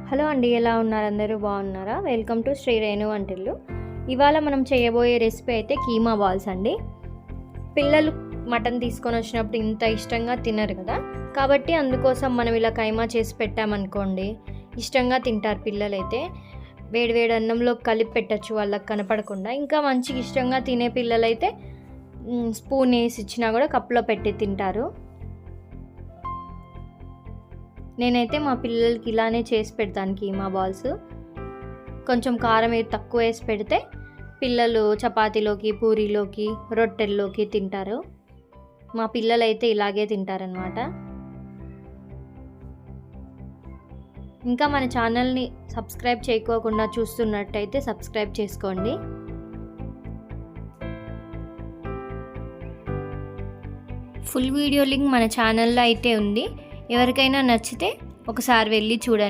Hello అండి, ఎలా ఉన్నారు? అందరూ బాగున్నారా? వెల్కమ్ టు శ్రీ రేణు వంటిల్లు. ఇవాళ మనం చేయబోయే రెసిపీ అయితే కీమా బాల్స్ అండి. పిల్లలు మటన్ తీసుకొని వచ్చినప్పుడు ఇంత ఇష్టంగా తినరు కదా, కాబట్టి అందుకోసం మనం ఇలా కైమా చేసి పెట్టామనుకోండి ఇష్టంగా తింటారు పిల్లలైతే. వేడివేడి అన్నంలో కలిపి పెట్టచ్చు వాళ్ళకి కనపడకుండా. ఇంకా మంచిగా ఇష్టంగా తినే పిల్లలైతే స్పూన్ వేసి ఇచ్చినా కూడా కప్పులో పెట్టి తింటారు. నేనైతే మా పిల్లలకి ఇలానే చేసి పెడతాను కీమా బాల్స్. కొంచెం కారం తక్కువ వేసి పెడితే పిల్లలు చపాతీలోకి, పూరీలోకి, రొట్టెల్లోకి తింటారు. మా పిల్లలైతే ఇలాగే తింటారనమాట. ఇంకా మన ఛానల్ని సబ్స్క్రైబ్ చేయకోకుండా చూస్తున్నట్టయితే సబ్స్క్రైబ్ చేసుకోండి. ఫుల్ వీడియో లింక్ మన ఛానల్లో అయితే ఉంది. ఎవరికైనా నచ్చితే ఒకసారి వెళ్ళి చూడండి.